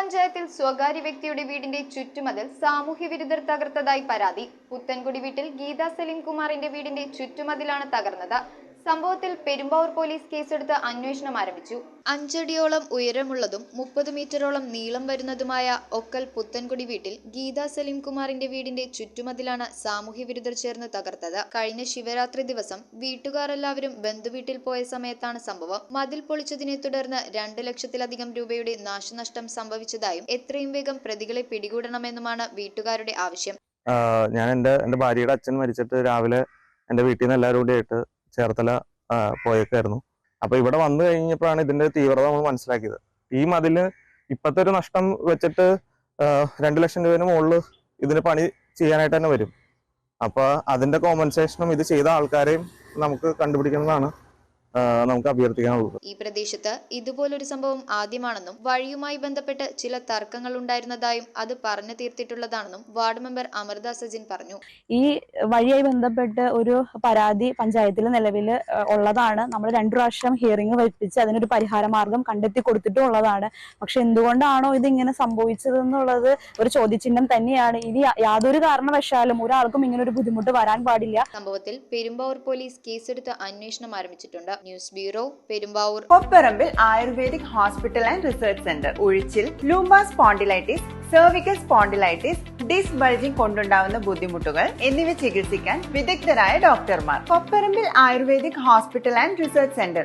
പഞ്ചായത്തിൽ സ്വകാര്യ വ്യക്തിയുടെ വീടിന്റെ ചുറ്റുമതിൽ സാമൂഹ്യ വിരുദ്ധർ തകർത്തതായി പരാതി. പുത്തൻകുടി വീട്ടിൽ ഗീത സലീം കുമാറിന്റെ വീടിന്റെ ചുറ്റുമതിലാണ് തകർന്നത്. സംഭവത്തിൽ പെരുമ്പാവൂർ പോലീസ് കേസെടുത്ത് അന്വേഷണം ആരംഭിച്ചു. 5 അടിയോളം ഉയരമുള്ളതും 30 മീറ്ററോളം നീളം വരുന്നതുമായ ഒക്കൽ പുത്തൻകുടി വീട്ടിൽ ഗീത സലീം കുമാറിന്റെ വീടിന്റെ ചുറ്റുമതിലാണ് സാമൂഹ്യ വിരുദ്ധർ ചേർന്ന് തകർത്തത്. കഴിഞ്ഞ ശിവരാത്രി ദിവസം വീട്ടുകാർ എല്ലാവരും ബന്ധുവീട്ടിൽ പോയ സമയത്താണ് സംഭവം. മതിൽ പൊളിച്ചതിനെ തുടർന്ന് 2 ലക്ഷത്തിലധികം രൂപയുടെ നാശനഷ്ടം സംഭവിച്ചതായും എത്രയും വേഗം പ്രതികളെ പിടികൂടണമെന്നുമാണ് വീട്ടുകാരുടെ ആവശ്യം. ഞാൻ എൻ്റെ ഭാര്യയുടെ അച്ഛൻ മരിച്ചിട്ട് രാവിലെ എൻ്റെ വീട്ടിൽ നിന്ന് എല്ലാവരും കൂടിയായിട്ട് ചേർത്തല പോയേക്കായിരുന്നു. അപ്പൊ ഇവിടെ വന്നു കഴിഞ്ഞപ്പോഴാണ് ഇതിന്റെ തീവ്രത നമ്മൾ മനസ്സിലാക്കിയത്. ഈ മതില് ഇപ്പത്തെ ഒരു നഷ്ടം വെച്ചിട്ട് 2 ലക്ഷം രൂപന് മുകളിൽ ഇതിന് പണി ചെയ്യാനായിട്ട് തന്നെ വരും. അപ്പൊ അതിന്റെ കോമ്പൻസേഷനും ഇത് ചെയ്ത ആൾക്കാരെയും നമുക്ക് കണ്ടുപിടിക്കുന്നതാണ് നമുക്ക് അഭ്യർത്ഥിക്കാനുള്ളത്. ഈ പ്രദേശത്ത് ഇതുപോലൊരു സംഭവം ആദ്യമാണെന്നും വഴിയുമായി ബന്ധപ്പെട്ട് ചില തർക്കങ്ങൾ ഉണ്ടായിരുന്നതായും അത് പറഞ്ഞു തീർത്തിട്ടുള്ളതാണെന്നും വാർഡ് മെമ്പർ അമൃത സജിൻ പറഞ്ഞു. ഈ വഴിയായി ബന്ധപ്പെട്ട് ഒരു പരാതി പഞ്ചായത്തിൽ നിലവിൽ ഉള്ളതാണ്. നമ്മൾ 2 പ്രാവശ്യം ഹിയറിംഗ് വെപ്പിച്ച് അതിനൊരു പരിഹാര മാർഗം കണ്ടെത്തി കൊടുത്തിട്ടുള്ളതാണ്. പക്ഷെ എന്തുകൊണ്ടാണോ ഇതിങ്ങനെ സംഭവിച്ചതെന്നുള്ളത് ഒരു ചോദ്യചിഹ്നം തന്നെയാണ്. ഇനി യാതൊരു കാരണവശാലും ഒരാൾക്കും ഇങ്ങനെ ഒരു ബുദ്ധിമുട്ട് വരാൻ പാടില്ല. സംഭവത്തിൽ പെരുമ്പാവൂർ പോലീസ് കേസെടുത്ത് അന്വേഷണം ആരംഭിച്ചിട്ടുണ്ട്. News bureau, Perumbavoor. Kopparambil Ayurvedic hospital and research centre. ഉഴിച്ചിൽ, lumbar spondylitis, cervical spondylitis, disc bulging കൊണ്ടുണ്ടാവുന്ന ബുദ്ധിമുട്ടുകൾ എന്നിവ ചികിത്സിക്കാൻ വിദഗ്ധരായ ഡോക്ടർമാർ. Kopparambil Ayurvedic hospital and research centre.